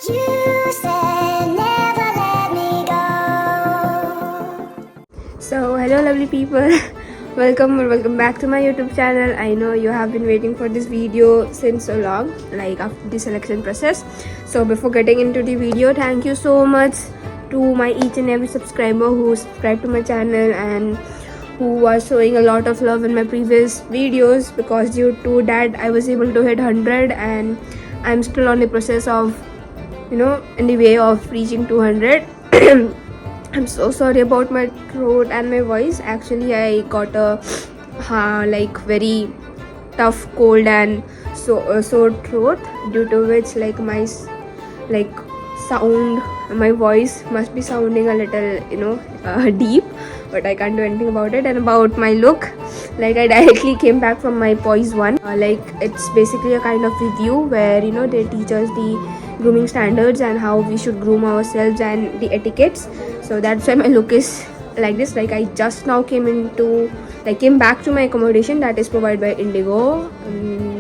You said never let me go. So hello lovely people, welcome back to my YouTube channel. I know you have been waiting for this video since so long, like after the selection process. So before getting into the video, thank you so much to my each and every subscriber who subscribed to my channel and who was showing a lot of love in my previous videos, because due to that I was able to hit 100 and I'm still on the process of, in the way of reaching 200. I'm so sorry about my throat and my voice. Actually, I got a like very tough cold and sore throat, due to which my sound, my voice must be sounding a little deep, but I can't do anything about it. And about my look, I directly came back from my Poise 1. It's basically a kind of review where they teach us the grooming standards and how we should groom ourselves and the etiquettes. So that's why my look is like this. I just now came back to my accommodation that is provided by Indigo,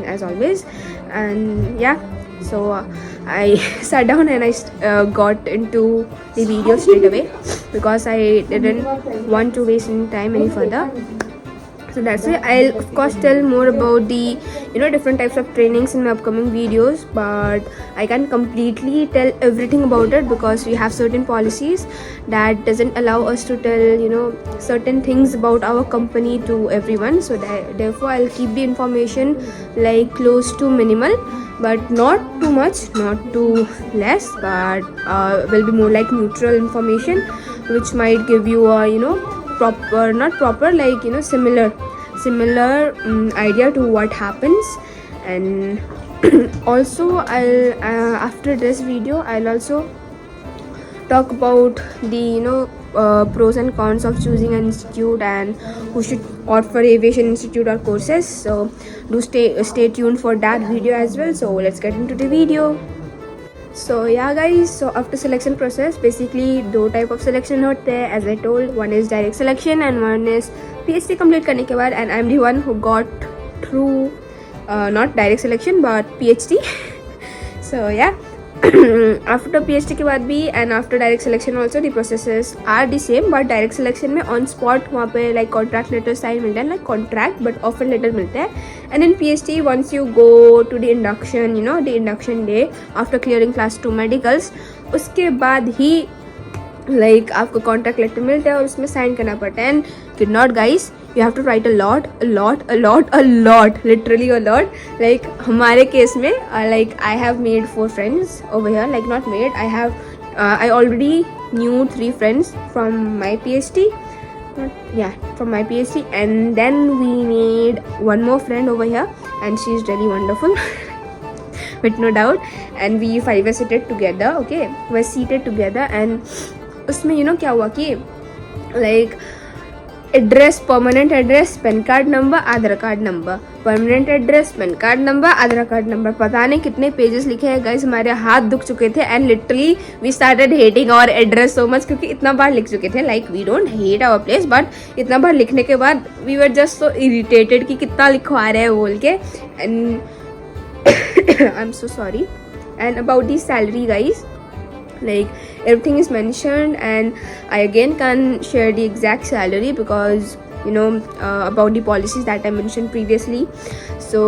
as always. And yeah, so I sat down and I got into the video straight away, because I didn't want to waste any time any further. So that's why I'll of course tell more about the different types of trainings in my upcoming videos, but I can't completely tell everything about it because we have certain policies that doesn't allow us to tell certain things about our company to everyone. So therefore I'll keep the information close to minimal, but not too much, not too less, but will be more like neutral information, which might give you a proper, not proper, similar idea to what happens. And also I'll after this video I'll also talk about the pros and cons of choosing an institute and who should opt for aviation institute or courses. So do stay tuned for that video as well. So let's get into the video. So yeah guys, so after selection process, basically दो type of selection होते हैं, as I told. One is direct selection and one is PhD complete करने के बाद, and I'm the one who got through not direct selection but PhD. So yeah, after PhD के बाद भी and after direct selection also the processes are the same, but direct selection में on spot वहाँ पे contract letter sign मिलता है, contract but offer letter मिलता है. And in PhD once you go to the induction, the induction day after clearing class 2 medicals, उसके बाद ही आपको कॉन्ट्रैक्ट लेटर मिलता है और उसमें साइन करना पड़ता है. And good not guys, you have to write a lot, literally a lot. हमारे केस में I have made 4 friends over here, not made, I already knew 3 friends from my PhD. From my PhD, and then we made one more friend over here, and she's really wonderful. With no doubt. And we 5 were seated together. Okay, we're seated together, and उसमें क्या हुआ कि address, permanent address, PAN card number, Aadhaar card number, permanent address, PAN card number, Aadhaar card number, पता नहीं कितने pages लिखे हैं guys. हमारे हाथ दुख चुके थे and literally we started hating our address so much, क्योंकि इतना बार लिख चुके थे. We don't hate our place, but इतना बार लिखने के बाद we were just so irritated कि कितना लिखवा रहे हैं बोल के. And I am so sorry. And about the salary guys, everything is mentioned, and I again can't share the exact salary because about the policies that I mentioned previously. So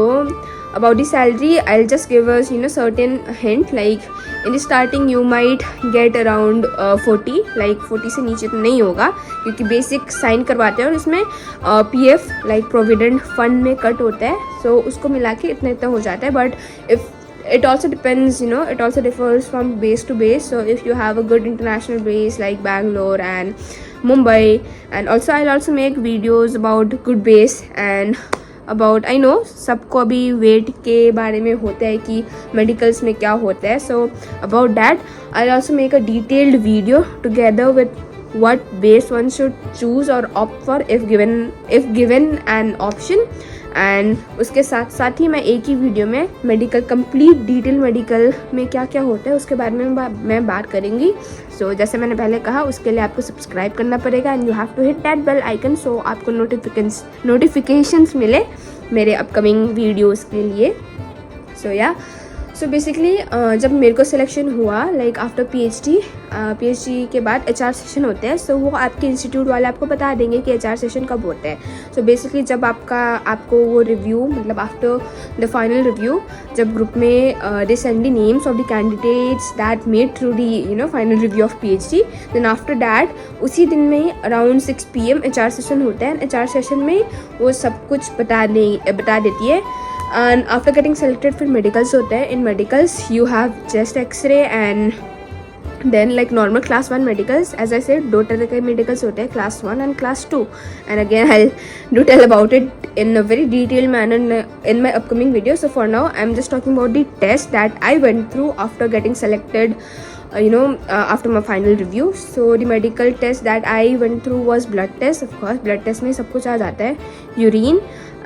about the salary I'll just give us certain hint. In the starting you might get around 40, 40 से नीचे तो नहीं होगा क्योंकि basic sign करवाते हैं और इसमें PF प्रोविडेंट फंड में कट होता है. सो उसको मिला के इतना हो जाता है. But if it also depends, it also differs from base to base. So if you have a good international base like Bangalore and Mumbai, and also I'll also make videos about good base and about, I know सबको अभी wait के बारे में होता है कि medicals में क्या होता है. So about that I'll also make a detailed video together with what base one should choose or opt for if given an option. And उसके साथ साथ ही मैं एक ही वीडियो में मेडिकल, कंप्लीट डिटेल मेडिकल में क्या क्या होता है उसके बारे में मैं बात करेंगी. सो जैसे मैंने पहले कहा, उसके लिए आपको सब्सक्राइब करना पड़ेगा and you have to hit that bell icon, so आपको नोटिफिकेशंस मिले मेरे अपकमिंग वीडियोस के लिए. सो या सो बेसिकली जब मेरे को सिलेक्शन हुआ लाइक आफ्टर पीएचडी के बाद एचआर सेशन होते हैं, सो वो आपके इंस्टीट्यूट वाले आपको बता देंगे कि एचआर सेशन कब होते हैं। सो बेसिकली जब आपको वो रिव्यू मतलब आफ्टर द फाइनल रिव्यू, जब ग्रुप में they send the names of the candidates that made through the final review of PhD, then after that उसी दिन में अराउंड 6 PM एचआर सेशन होता है। एचआर सेशन में वो सब कुछ बता देती है। एंड आफ्टर गेटिंग सेलेक्टेड फिर मेडिकल्स होते हैं। In medicals you have chest X ray and then like normal class 1 medicals. As I said 2 तरह के मेडिकल्स होते हैं, class 1 and class 2, and again I do tell about it in a very detailed manner in my upcoming video. So for now I'm just talking about the test that I went through after getting selected, after my final review. So the medical test that I went through was blood test. Of course blood test में सब कुछ आ जाता है, urine,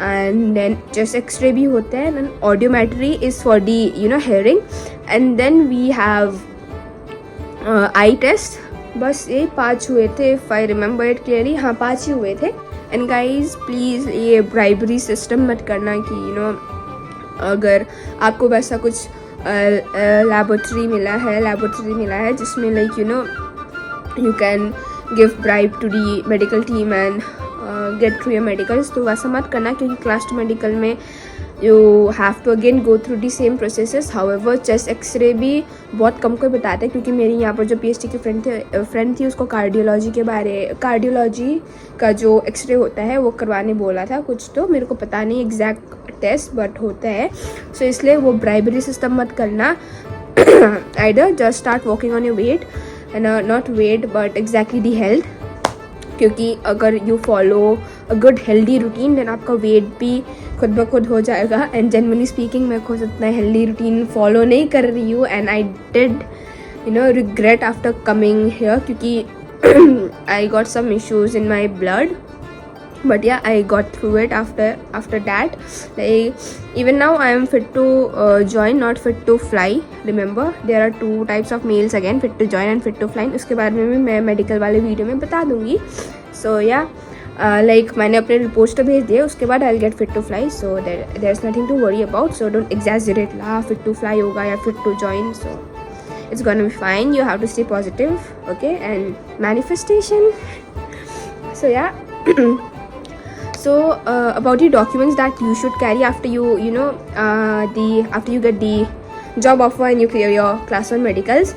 and then chest x-ray भी होता है, and audiometry is for the hearing, and then we have eye test. बस ये 5 हुए थे if I remember it clearly. हाँ 5 ही हुए थे। एंड गाइज प्लीज़ ये ब्राइबरी सिस्टम मत करना कि अगर आपको वैसा कुछ लैबोरेटरी मिला है जिसमें like you can give bribe to the medical team and get through your medicals, तो वैसा मत करना क्योंकि क्लास 2 मेडिकल में you have to again go through the same processes. However chest X ray भी बहुत कम कोई बताता है, क्योंकि मेरी यहाँ पर जो पीएचडी की फ्रेंड थी उसको कार्डियोलॉजी का जो एक्सरे होता है वो करवाने बोला था कुछ, तो मेरे को पता नहीं एग्जैक्ट टेस्ट बट होता है। सो इसलिए वो ब्राइबरी सिस्टम मत करना। Either just start working on your weight and not weight but exactly the health, क्योंकि अगर you follow a good healthy routine then आपका वेट भी खुद ब खुद हो जाएगा। एंड जनरली स्पीकिंग मैं खुद इतना हेल्दी रूटीन फॉलो नहीं कर रही हूँ, and I did regret after coming here, क्योंकि I got some issues in my blood, but yeah I got through it after that. Like even now I am fit to join, not fit to fly. Remember there are 2 types of males again, fit to join and fit to fly. उसके बारे में भी मैं medical वाले video में बता दूंगी। So yeah, like मैंने अपने रिपोर्ट्स तो भेज दिए, उसके बाद I'll get fit to fly, so there's nothing to worry about. So don't exaggerate La fit to fly होगा या fit to join, so it's gonna be fine. You have to stay positive, okay, and manifestation. So yeah. So about the documents that you should carry after after you get the job offer and you clear your class 1 medicals.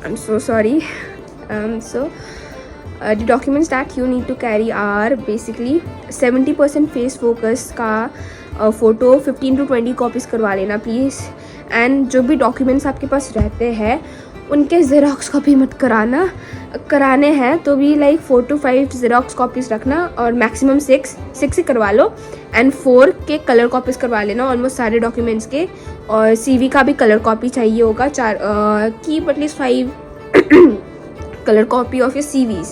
I'm so sorry. The documents that you need to carry are basically 70% face focus का photo 15 to 20 copies करवा लेना please. And जो भी documents आपके पास रहते हैं उनके xerox copy मत कराने हैं तो भी लाइक 4 to 5 ज़ेरॉक्स कॉपीज़ रखना, और मैक्सिमम 6 ही करवा लो, एंड 4 के कलर कॉपीज़ करवा लेना ऑलमोस्ट सारे डॉक्यूमेंट्स के। और सीवी का भी कलर कॉपी चाहिए होगा, keep at least 5 colour copy of your CVs.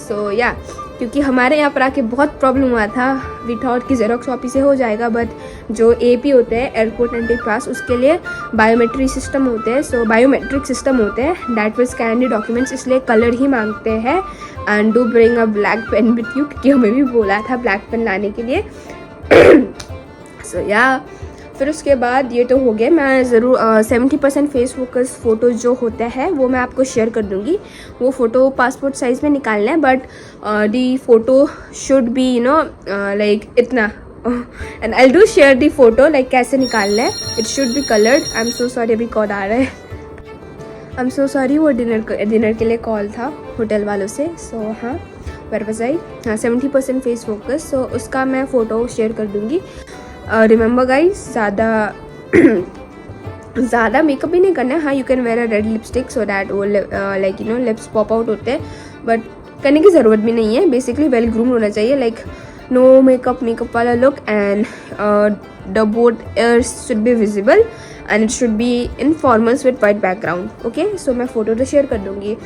So yeah क्योंकि हमारे यहाँ पर आके बहुत प्रॉब्लम हुआ था, वी थॉट कि जेरोक्स कॉपी से हो जाएगा, बट जो एपी होते हैं एयरपोर्ट एंट्री पास उसके लिए बायोमेट्रिक सिस्टम होते हैं that will scan the documents, इसलिए कलर ही मांगते हैं। And do bring a black pen with you, क्योंकि हमें भी बोला था ब्लैक पेन लाने के लिए। सो या फिर उसके बाद ये तो हो गया, मैं ज़रूर 70% फेस फोकस फ़ोटोज़ जो होता है वो मैं आपको शेयर कर दूँगी। वो फ़ोटो पासपोर्ट साइज़ में निकालना है, but the photo should be like इतना, and I do share the photo like कैसे निकालना है। It should be coloured. I am so sorry, अभी कॉल आ रहा है, आई एम सो सॉरी, वो डिनर के लिए कॉल था होटल वालों से। सो हाँ वेयर वाज आई, हाँ 70% फेस फोकस, सो उसका मैं फ़ोटो शेयर कर दूँगी। रिमेंबर गाइज, ज़्यादा मेकअप भी नहीं करना है। हाँ you can wear a red lipstick so that वो लाइक लिप्स पॉप आउट होते हैं, बट करने की ज़रूरत भी नहीं है। बेसिकली वेल ग्रूम होना चाहिए, लाइक नो मेकअप वाला look, and the both ears should be visible and it should be in formals with white background. Okay, so मैं फ़ोटो तो शेयर कर दूँगी।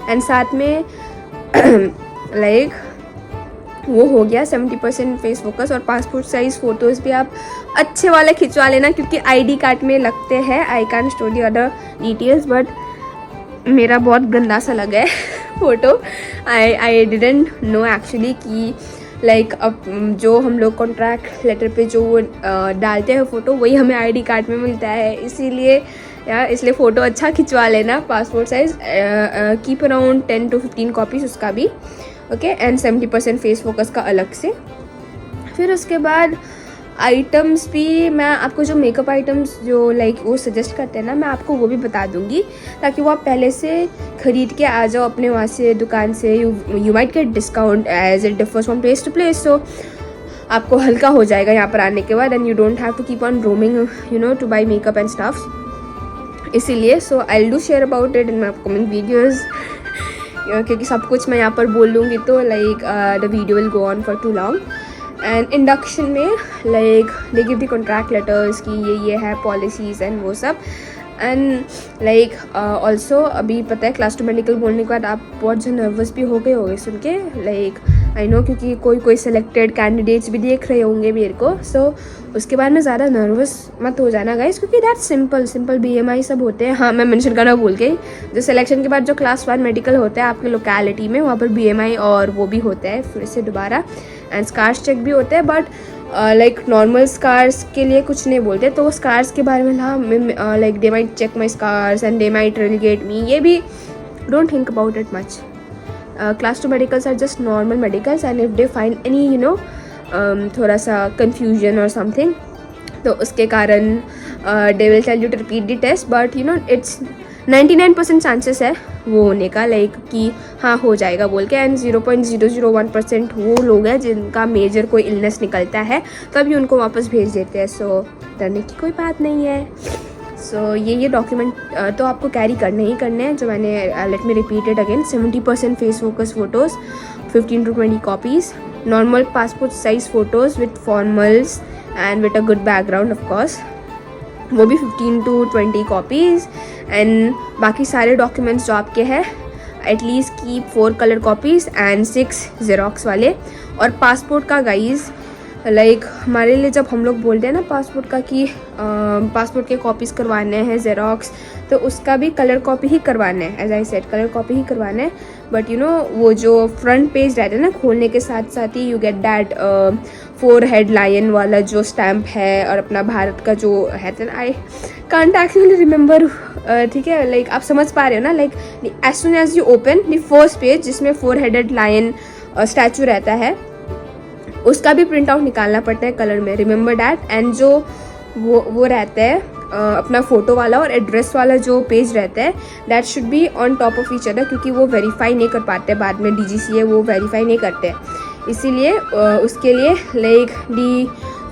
एंड साथ में लाइक वो हो गया 70% फेस फोकस, और पासपोर्ट साइज़ फ़ोटोज़ भी आप अच्छे वाले खिंचवा लेना, क्योंकि आईडी कार्ड में लगते हैं। I can store the other details, but मेरा बहुत गंदा सा लगा है photo. I didn't know actually कि लाइक अब जो हम लोग कॉन्ट्रैक्ट लेटर पे जो डालते हैं फ़ोटो वही हमें आईडी कार्ड में मिलता है, इसीलिए यार इसलिए फ़ोटो अच्छा खिंचवा लेना passport size. Keep around 10 to 15 copies उसका भी, ओके। एंड 70% फेस फोकस का अलग से। फिर उसके बाद आइटम्स भी मैं आपको जो मेकअप आइटम्स जो लाइक वो सजेस्ट करते हैं ना, मैं आपको वो भी बता दूंगी ताकि वो आप पहले से ख़रीद के आ जाओ अपने वहाँ से दुकान से। You might get discount as it differs from place to place, so आपको हल्का हो जाएगा यहाँ पर आने के बाद। And you don't have to keep on roaming you know to buy makeup and stuffs, इसीलिए so I will do share about it in my upcoming videos, क्योंकि सब कुछ मैं यहाँ पर बोल लूँगी तो like the video will go on for too long. And induction में like they give the contract letters कि ये है पॉलिसीज़ एंड वो सब। एंड लाइक ऑल्सो अभी पता है क्लास 2 मेडिकल बोलने के बाद आप बहुत जो नर्वस भी हो गए सुन के, लाइक आई नो, क्योंकि कोई सेलेक्टेड कैंडिडेट्स भी देख रहे होंगे मेरे को। सो उसके बाद में ज़्यादा नर्वस मत हो जाना गाइस, क्योंकि दैट सिंपल BMI सब होते हैं। हाँ, मैं मेंशन करना भूल गई, जो सिलेक्शन के बाद जो क्लास 1 मेडिकल होता है आपके लोकेलिटी में, वहाँ पर BMI और वो भी होता है फिर से दोबारा, एंड स्कार्स चेक भी होता है। बट लाइक नॉर्मल स्कार्स के लिए कुछ नहीं बोलते, तो स्कार्स के बारे में ना like they might check my scars and they might relegate me, ये भी don't think about it much. Class 2 medicals are just normal medicals, and if they find any you know थोड़ा सा कन्फ्यूजन और something, तो उसके कारण they will tell you to repeat the test. But you know it's 99% chances है वो होने का, लाइक कि हाँ हो जाएगा बोल के। एंड 0.001% वो लोग हैं जिनका मेजर कोई इलनेस निकलता है तभी उनको वापस भेज देते हैं। सो डरने की कोई बात नहीं है। सो ये डॉक्यूमेंट तो आपको कैरी करने ही करने हैं, जो मैंने let me repeat it again. 70% face focus photos, 15 to 20 copies, normal passport size photos with formals and with a good background of course, वो भी 15 to 20 कॉपीज़। एंड बाकी सारे डॉक्यूमेंट्स जो आपके हैं at least keep 4 colour copies and 6 xerox वाले। और passport का गाइज़ लाइक हमारे लिए जब हम लोग बोलते हैं ना पासपोर्ट का कि पासपोर्ट के कॉपीज़ करवाने हैं ज़ेरॉक्स, तो उसका भी कलर कॉपी ही करवाना है, as I said colour copy ही करवाना है। बट यू नो वो जो फ्रंट पेज रहता है ना, खोलने के साथ साथ ही you get that 4 head lion वाला जो स्टैम्प है और अपना भारत का जो है, आई कांट एक्चुअली रिमेंबर, ठीक है। लाइक आप समझ पा रहे हो ना, like as soon as you open the first page जिसमें 4 हेडेड लायन स्टैचू रहता है, उसका भी प्रिंट आउट निकालना पड़ता है कलर में, रिमेंबर डैट। एंड जो वो रहता है अपना फ़ोटो वाला और एड्रेस वाला जो पेज रहता है, that should be on top of each other, क्योंकि वो वेरीफाई नहीं कर पाते बाद में, DGCA वो वेरीफाई नहीं करते, इसीलिए उसके लिए लाइक दी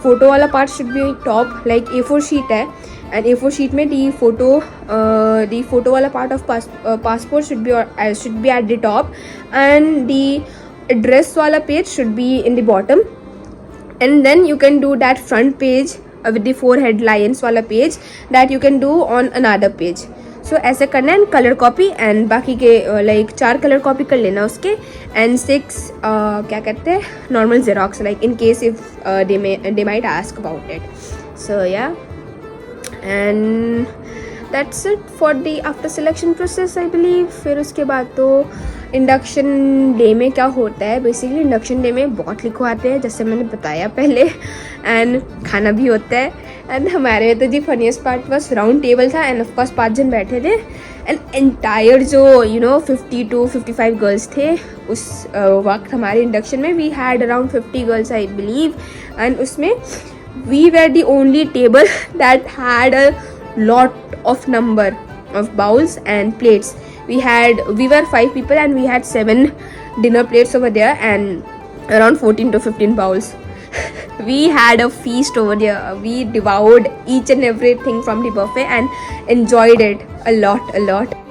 फ़ोटो वाला part should be top, like A4 sheet है एंड A4 शीट में दी फोटो वाला part of passport should be at the top and the address wala page should be in the bottom, and then you can do that front page with the 4 head lions wala page that you can do on another page. So ऐसे करना है, colour copy and बाकी के like 4 colour copy कर लेना उसके, and 6 क्या कहते हैं normal xerox, like in case if they might ask about it. So yeah and that's it for the after selection process I believe. फिर उसके बाद तो इंडक्शन डे में क्या होता है, बेसिकली इंडक्शन डे में बहुत लिखवाते हैं जैसे मैंने बताया पहले, एंड खाना भी होता है. एंड हमारे तो जी फनीस्ट पार्ट बस राउंड टेबल था एंड ऑफकोर्स 5 जन बैठे थे एंड एंटायर जो 50 to 55 गर्ल्स थे उस वक्त हमारे इंडक्शन में. We had around 50 girls I believe, and उसमें we were the only table that had a lot of number of bowls and plates. We were 5 people and we had 7 dinner plates over there and around 14 to 15 bowls. We had a feast over there. We devoured each and everything from the buffet and enjoyed it a lot.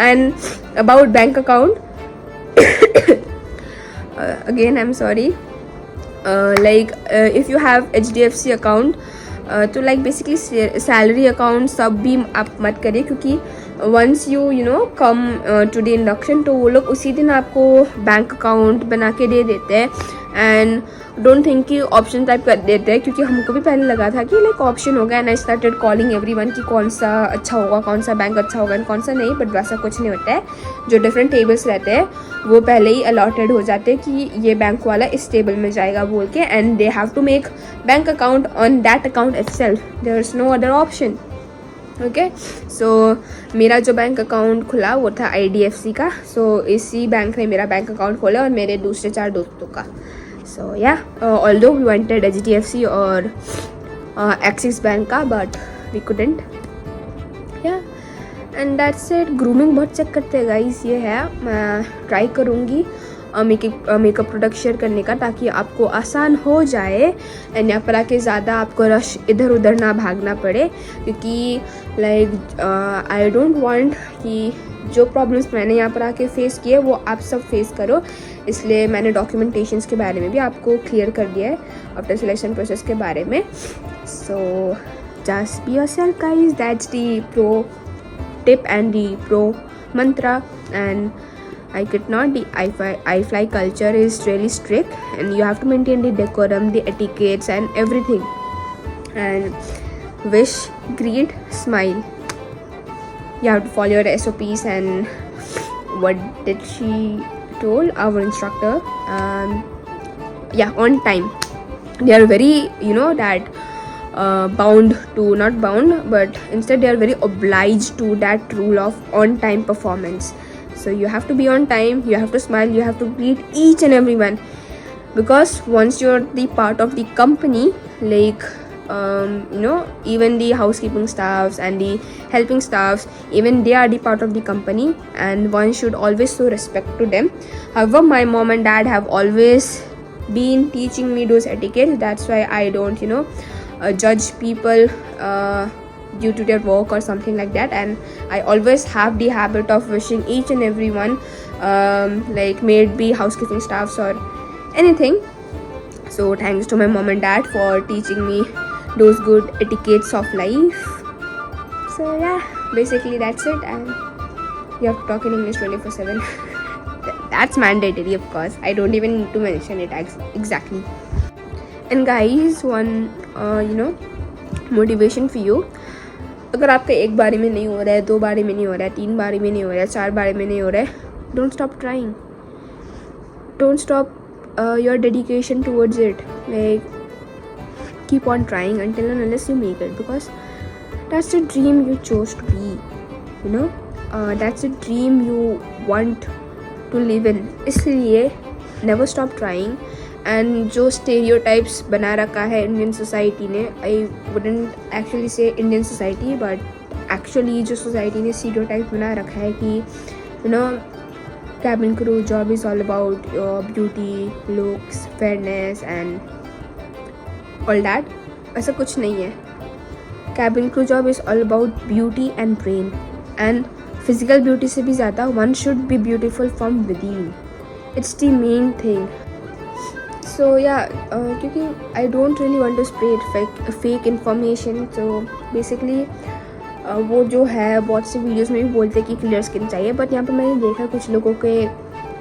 And about bank account, again I'm sorry, if you have HDFC account, तो like basically salary account सब भी आप मत करिए, क्योंकि once you know come to the induction तो वो लोग उसी दिन आपको बैंक अकाउंट बना के दे देते हैं. एंड डोंट थिंक कि ऑप्शन टाइप कर देते हैं, क्योंकि हमको भी पहले लगा था कि लाइक ऑप्शन होगा and I started calling everyone कि कौन सा अच्छा होगा, कौन सा बैंक अच्छा होगा एंड कौन सा नहीं. बट वैसा कुछ नहीं होता है. जो डिफरेंट टेबल्स रहते हैं वो पहले ही अलॉटेड हो जाते हैं कि ये बैंक वाला इस टेबल में जाएगा बोल के, and they have to make bank account on that account itself. There is no other option. Okay, so मेरा जो बैंक अकाउंट खुला वो था IDFC का. सो इसी बैंक ने मेरा बैंक अकाउंट खोला और मेरे दूसरे 4 दोस्तों का. सो या ऑल्दो वी वांटेड HDFC और एक्सिस बैंक का, बट वी कुडंट. या एंड दैट्स इट. ग्रूमिंग बहुत चेक करते हैं गाइस. ये है, मैं ट्राई करूँगी मेकअप प्रोडक्ट शेयर करने का, ताकि आपको आसान हो जाए एंड यहाँ पर आके ज़्यादा आपको रश इधर उधर ना भागना पड़े, क्योंकि लाइक आई डोंट वांट कि जो प्रॉब्लम्स मैंने यहाँ पर आके फेस किए वो आप सब फेस करो. इसलिए मैंने डॉक्यूमेंटेशंस के बारे में भी आपको क्लियर कर दिया है, आफ्टर सिलेक्शन प्रोसेस के बारे में. So just be yourself guys. That's the pro tip and the pro mantra. And I could not, the iFly culture is really strict and you have to maintain the decorum, the etiquettes and everything. And wish, greet, smile. You have to follow your SOPs. And what did she told our instructor? Yeah, on time. They are very, you know, that bound to, not bound, but instead they are very obliged to that rule of on time performance. So you have to be on time, you have to smile, you have to greet each and everyone, because once you're the part of the company, like you know, even the housekeeping staffs and the helping staffs, even they are the part of the company, and one should always show respect to them. However, my mom and dad have always been teaching me those etiquettes. That's why I don't, you know, judge people due to their work or something like that. And I always have the habit of wishing each and everyone, like may it be housekeeping staffs or anything. So thanks to my mom and dad for teaching me those good etiquettes of life. So yeah, basically that's it. And you have to talk in English 24/7. That's mandatory, of course. I don't even need to mention it exactly. And guys, one you know, motivation for you. अगर आपका एक बारी में नहीं हो रहा है, 2 बारी में नहीं हो रहा है, 3 बारी में नहीं हो रहा है, 4 बारी में नहीं हो रहा है, don't stop trying. Don't stop your dedication towards it. Like, keep on trying until and unless you make it, because that's the dream you chose to be, you know. That's the dream you want to live in. इसलिए never stop trying. And जो stereotypes बना रखा है Indian society ने, I wouldn't actually से Indian society, but actually जो society ने stereotype बना रखा है कि you know, cabin crew job is all about beauty, looks, fairness and all that. ऐसा कुछ नहीं है. Cabin crew job is all about beauty and brain, and physical beauty से भी ज़्यादा one should be beautiful from with in. It's the main thing. So yeah क्योंकि I don't really want to spread fake information. So basically वो जो है बहुत से videos में भी बोलते हैं कि क्लियर स्किन चाहिए, बट यहाँ पे मैंने देखा कुछ लोगों के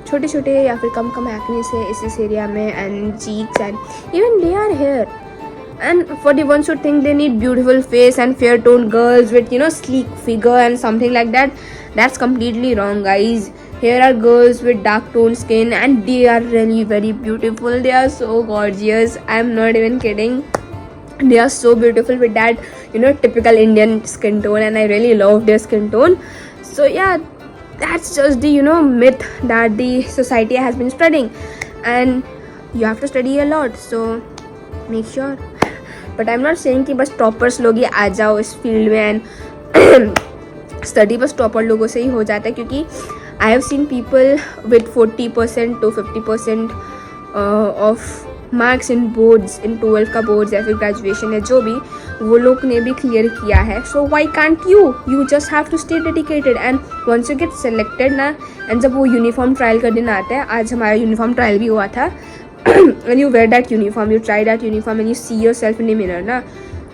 छोटे छोटे या फिर कम कम एक्ने से इस एरिया में, and cheeks, and even they are hair. And for the ones who think they need beautiful face and fair toned girls with, you know, sleek figure and something like that, that's completely wrong, guys. Here are girls with dark toned skin and they are really very beautiful. They are so gorgeous. I'm not even kidding. They are so beautiful with that, you know, typical Indian skin tone, and I really love their skin tone. So yeah, that's just the, you know, myth that the society has been spreading, and you have to study a lot. So make sure. But I am not saying कि बस toppers लोग ही आ जाओ इस field में, and study बस topper लोगों से ही हो जाता है, क्योंकि I have seen people with 40% to 50% of marks in boards, in 12th का बोर्ड्स या फिर ग्रेजुएशन है जो भी, वो लोग ने भी क्लियर किया है. So why can't you just have to stay dedicated, and once you get selected ना, एंड जब वो यूनिफॉर्म ट्रायल का दिन आता है, आज हमारा यूनिफॉर्म ट्रायल भी हुआ था, when you wear that uniform, you try that uniform and you see yourself in the mirror na,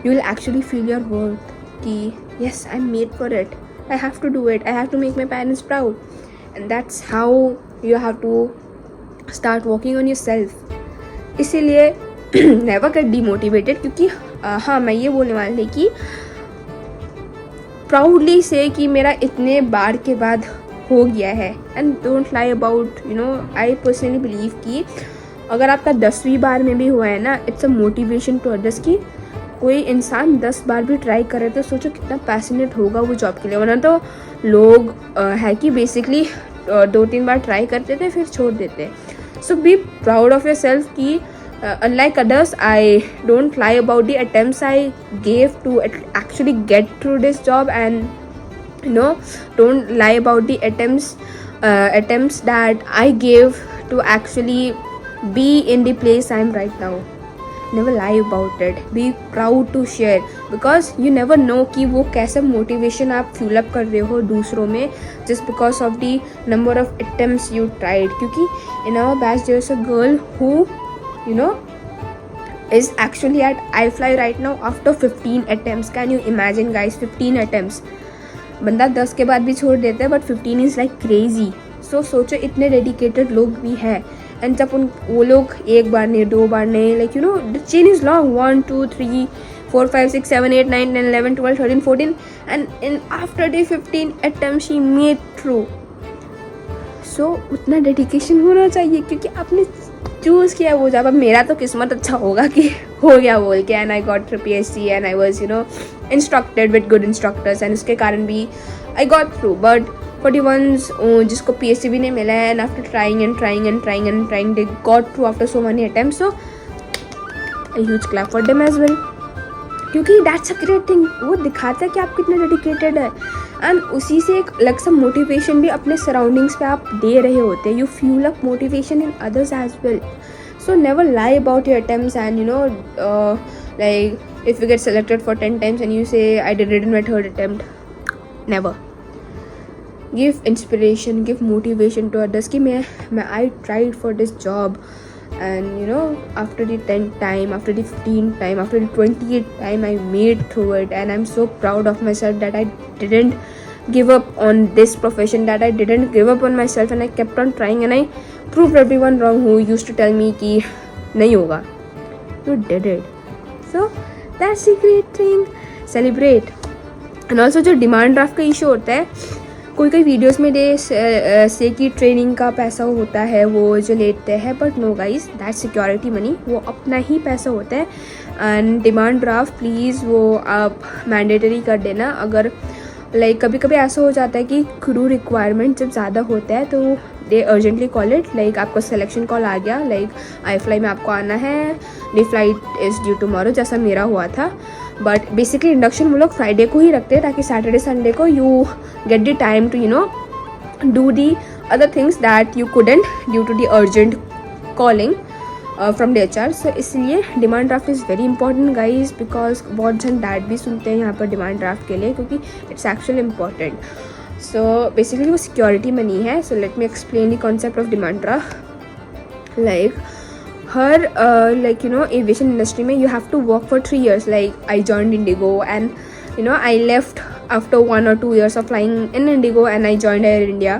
you will actually feel your worth कि yes, I'm made for it, I have to do it, I have to make my parents proud. And that's how you have to start working on yourself. इसीलिए never get demotivated, क्योंकि हाँ मैं ये बोलने वाली थी कि प्राउडली से कि मेरा इतने बार के बाद हो गया है. And don't lie about I personally believe कि अगर आपका 10वीं बार में भी हुआ है ना, it's a motivation to others कि कोई इंसान 10 बार भी ट्राई करे तो सोचो कितना पैशनेट होगा वो जॉब के लिए. वरना तो लोग है कि बेसिकली 2-3 बार ट्राई करते थे फिर छोड़ देते. So be proud of yourself कि unlike others, I don't lie about the attempts I gave to actually get through this job, and don't lie about the attempts that I gave to actually be in the place I am right now. Never lie about it. Be proud to share, because you never know कि वो कैसा motivation आप fuel up कर रहे हो दूसरों में just because of the number of attempts you tried. क्योंकि in our batch there is a girl who is actually at iFly right now after 15 attempts. Can you imagine guys, 15 attempts. बंदा 10 के बाद भी छोड़ देता है, but 15 is like crazy. So सोचो इतने dedicated लोग भी हैं. एंड जब वो लोग एक बार नहीं 2 बार नहीं, like the chain is long, 1 2 3 4 5 6 7 8 9 10 11 12 13 14 and in after the 15 attempt she made through. So उतना डेडिकेशन होना चाहिए, क्योंकि आपने चूज़ किया वो जॉब. अब मेरा तो किस्मत अच्छा होगा कि हो गया बोल के, and I got through PhD and I was instructed with good instructors, and उसके कारण भी I got through. But for the ones जिसको PhD भी नहीं मिला है, and after trying and trying and trying and trying they got through after so many attempts. So a huge clap for them as well, क्योंकि that's a great thing. वो दिखाता है कि आप कितने डेडिकेटेड है, एंड उसी से एक अलग सा मोटिवेशन भी अपने सराउंडिंग्स पे आप दे रहे होते हैं. You fuel up motivation in others as well. So never lie about your attempts, and like if you get selected for 10 times and you say I did it in my 3rd attempt, never. Give inspiration, give motivation to others कि मैं I tried for this job, and after the 10th time, after the 15th time, after the 28th time I made through it, and I'm so proud of myself that I didn't give up on this profession, that I didn't give up on myself, and I kept on trying, and I proved everyone wrong who used to tell me कि नहीं होगा. You did it. So that's a great thing. Celebrate. And also जो demand draft का issue होता है, कोई videos में दे से कि ट्रेनिंग का पैसा होता है वो जो लेते हैं, but no guys, that security money, वो अपना ही पैसा होता है. एंड डिमांड ड्राफ्ट प्लीज़ वो आप मैंडेटरी कर देना. अगर लाइक कभी कभी ऐसा हो जाता है कि क्रू रिक्वायरमेंट जब ज़्यादा होता है तो दे अर्जेंटली कॉल इट, लाइक आपको सिलेक्शन कॉल आ गया, लाइक iFly में आपको आना है, the flight is due tomorrow, जैसा मेरा हुआ था. बट बेसिकली इंडक्शन वो लोग फ्राइडे को ही रखते हैं ताकि सैटरडे संडे को you get the time to do the other things that you couldn't due to the urgent calling from the HR. So इसलिए demand draft is very important guys, because बहुत जन dad भी सुनते हैं यहाँ पर demand draft के लिए, क्योंकि it's actually important. So basically वो सिक्योरिटी मनी है. So let me explain the concept of demand draft. Like हर एविएशन इंडस्ट्री में you have to work for 3 years. Like I joined IndiGo and I left after 1 or 2 years of flying in IndiGo and I joined Air India.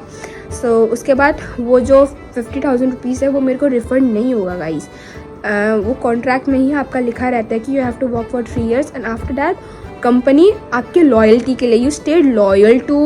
So उसके बाद वो जो 50,000 rupees है वो मेरे को रिफंड नहीं होगा गाइज. वो कॉन्ट्रैक्ट में ही आपका लिखा रहता है कि you have to work for 3 years, and after that company आपके लॉयल्टी के लिए, you stayed loyal to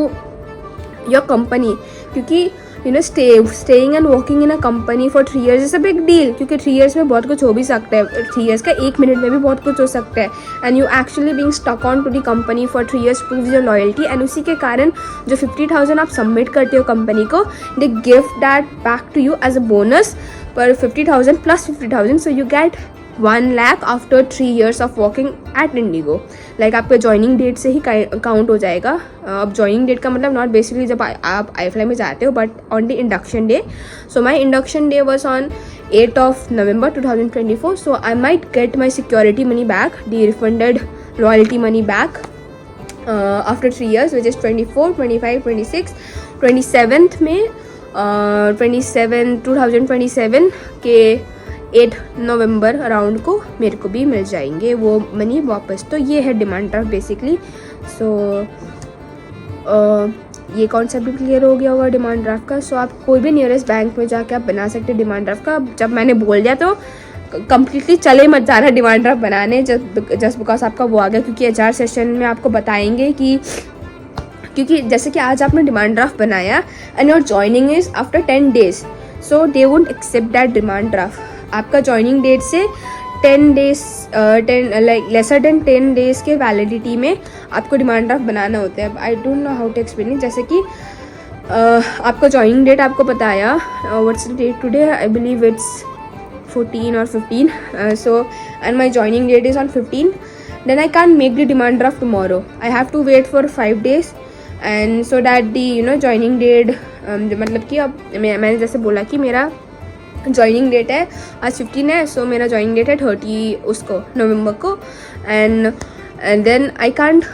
your company. क्योंकि staying and working in a company for 3 years is a big deal, क्योंकि 3 years में बहुत कुछ हो भी सकता है. 3 years का 1 मिनट में भी बहुत कुछ हो सकता है. And you actually being stuck on to the company for 3 years proves your loyalty. And उसी के कारण जो 50,000 आप सबमिट करते हो कंपनी को, they give that back to you as a bonus पर 50,000 plus 50,000. So you get 1 lakh after 3 years of working at IndiGo. Like आपके ज्वाइनिंग डेट से ही काउंट हो जाएगा. अब ज्वाइनिंग डेट का मतलब नॉट बेसिकली जब आप iFly में जाते हो, but on the induction day. So my induction day was on 8th of November 2024. So I might get my security money back, the refunded loyalty money back after 3 years, which is 24, 25, 26, 27th में 2027 के 8 नवंबर around को मेरे को भी मिल जाएंगे वो money वापस। तो ये है डिमांड ड्राफ्ट बेसिकली। सो ये कॉन्सेप्ट भी क्लियर हो गया होगा डिमांड ड्राफ्ट का। सो आप कोई भी नियरेस्ट बैंक में जाके आप बना सकते हैं डिमांड ड्राफ्ट का। जब मैंने बोल दिया तो कम्प्लीटली चले मत जाना डिमांड ड्राफ्ट बनाने जस्ट बिकॉज आपका वो आ गया, क्योंकि HR सेशन में आपको बताएंगे कि क्योंकि जैसे कि आज आपने डिमांड ड्राफ्ट बनाया and your joining is after 10 days, so they won't accept that demand draft. आपका जॉइनिंग डेट से 10 days like lesser than 10 days के वैलिडिटी में आपको डिमांड ड्राफ्ट बनाना होता है। I don't know how to explain it. जैसे कि आपका जॉइनिंग डेट आपको बताया, what's the date today, I believe it's 14 or 15, so and my joining date is on 15, then I can't make the demand draft tomorrow. I have to wait for 5 days and so that the joining date मतलब कि अब मैंने जैसे बोला कि मेरा joining date है आज 15 है, सो मेरा जॉइनिंग डेट है 30 उसको नवंबर को and then I can't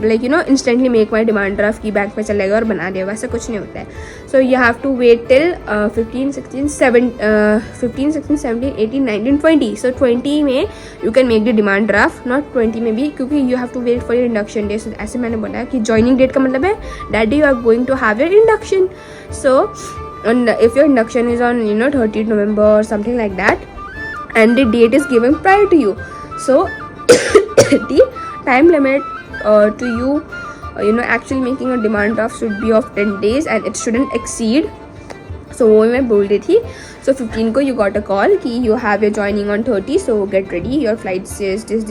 like instantly make my demand draft की बैंक में चलेगा और बना देगा, वैसा कुछ नहीं होता है। So you have to wait till 15, 16, 17, 18, 19, 20। So 20 में you can make the demand draft, not 20 में भी, क्योंकि you have to wait for your induction day. ऐसे मैंने बोला कि जॉइनिंग डेट का मतलब है that day you are going to have your induction. So and if your induction is on 30th November or something like that and the date is given prior to you, so the time limit to you actually making a demand draft should be of 10 days and it shouldn't exceed। so वो मैं बोल रही थी। so 15 को you got a call कि you have your joining on 30, so get ready, your flight says this,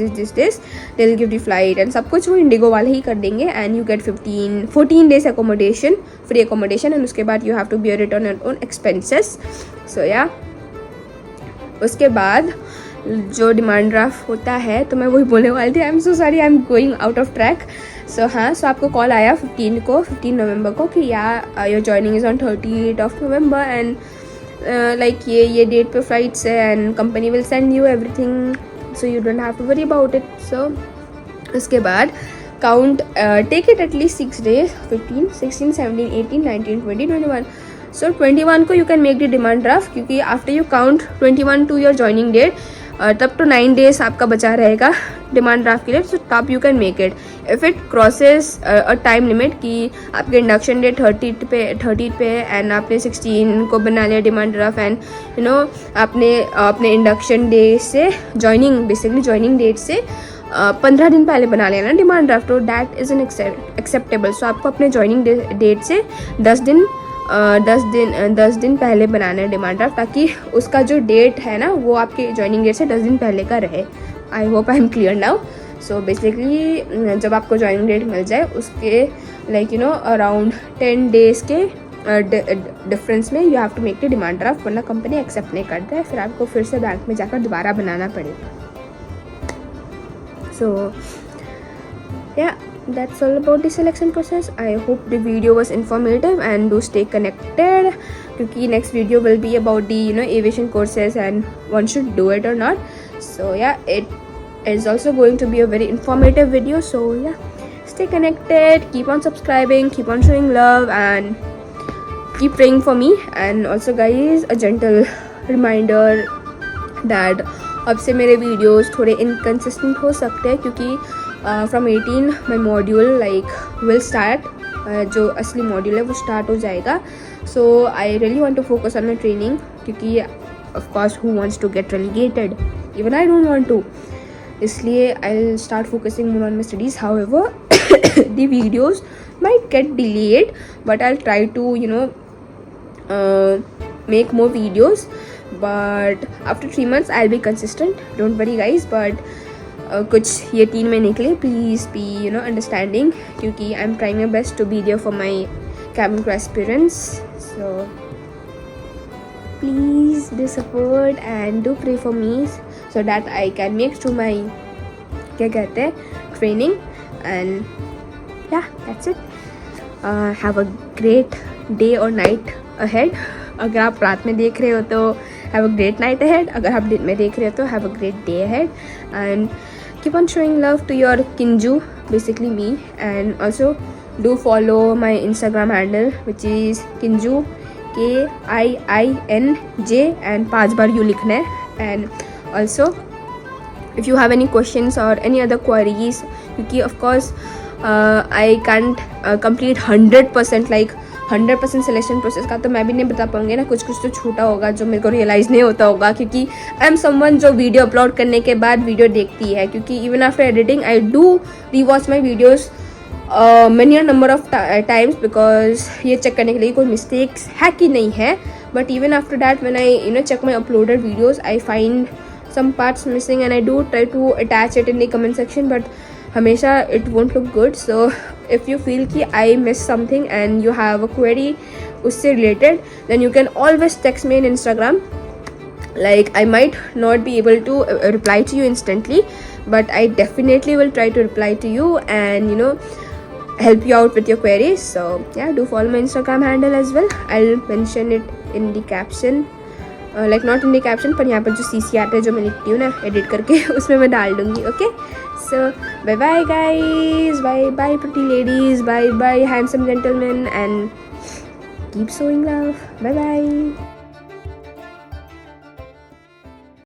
they'll give the flight and सब कुछ वो इंडिगो वाले ही कर देंगे and you get 14 days accommodation, free accommodation and उसके बाद you have to bear it on your own expenses। so yeah, उसके बाद जो डिमांड ड्राफ्ट होता है तो मैं वही बोलने वाली थी, I am so sorry, I am going out of track. So हाँ, सो आपको कॉल आया 15 नवंबर को कि या your joining is on 30th November and like ये डेट पे फ्लाइट्स है and company will send you everything, so you don't have to worry about it. So उसके बाद count take it at least 6 days, 15, 16, 17, 18, 19, 20, 21। So 21 को you can make the demand draft, क्योंकि after you count 21 to your joining date तब तो 9 days आपका बचा रहेगा demand draft के लिए। सो तब you can make it. If it crosses a time limit कि आपके इंडक्शन डेट 30 पे है एंड आपने 16 को बना लिया डिमांड ड्राफ्ट एंड आपने अपने इंडक्शन डे से जॉइनिंग डेट से 15 दिन पहले बना लेना डिमांड ड्राफ्ट, तो दैट इज़ एन एक्सेप्टेबल। सो आपको अपने जॉइनिंग डेट से 10 दिन पहले बनाना है डिमांड ड्राफ्ट, ताकि उसका जो डेट है ना वो आपके जॉइनिंग डेट से 10 दिन पहले का रहे। I hope I am clear now. So basically जब आपको जॉइनिंग डेट मिल जाए उसके अराउंड 10 days के डिफरेंस में you have to make the demand draft, वरना कंपनी एक्सेप्ट नहीं करता है, फिर आपको फिर से बैंक में जाकर दोबारा बनाना पड़ेगा। सो yeah, that's all about the selection process. I hope the video was informative and do stay connected, क्योंकि next video will be about the aviation courses and one should do it or not. So yeah, it is also going to be a very informative video. So yeah, stay connected, keep on subscribing, keep on showing love and keep praying for me. And also guys, a gentle reminder that अब से मेरे videos थोड़े inconsistent हो सकते हैं, क्योंकि from 18 my module like will start, जो असली मॉड्यूल है वो स्टार्ट हो जाएगा। So I really want to focus on my training, क्योंकि of course who wants to get relegated, even I don't want to, इसलिए I will start focusing more on my studies. However the videos might get delayed but I will try to make more videos, but after 3 months I'll be consistent, don't worry guys। but कुछ ये 3 महीने के लिए please be understanding, क्योंकि I am trying my best to be there for my cabin crew aspirants। so please do support and do pray for me so that I can make through my क्या कहते हैं training। and yeah, that's it। have a great day or night ahead। अगर आप रात में देख रहे हो तो have a great night ahead, अगर आप दिन में देख रहे हो तो have a great day ahead। and keep on showing love to your kinju, basically me, and also do follow my Instagram handle which is kinju KIINJ and 5 bar you लिखना है. And also if you have any questions or any other queries, क्योंकि of course I can't complete 100% like 100% selection process का तो मैं भी नहीं बता पाऊंगी ना. कुछ कुछ तो छूटा होगा जो मेरे को रियलाइज़ नहीं होता होगा, क्योंकि आई एम समवन जो वीडियो अपलोड करने के बाद वीडियो देखती है. क्योंकि even after editing I do rewatch my videos many a number of times because ये चेक करने के लिए कोई मिस्टेक्स है कि नहीं है. But even after that when I check my uploaded videos I find some parts missing and I do try to attach it in the comment section, but हमेशा it won't look good. So if you feel कि I missed something and you have a query उससे related, then you can always text me in Instagram. Like I might not be able to reply to you instantly, but I definitely will try to reply to you and help you out with your queries. So yeah, do follow my Instagram handle as well. I'll mention it in the caption, like not in the caption, पर यहाँ पर जो CC आता है जो मैं लिखती हूँ ना एडिट करके उसमें मैं डाल दूँगी. Okay, so bye bye guys, bye bye pretty ladies, bye bye handsome gentlemen, and keep showing love. Bye bye.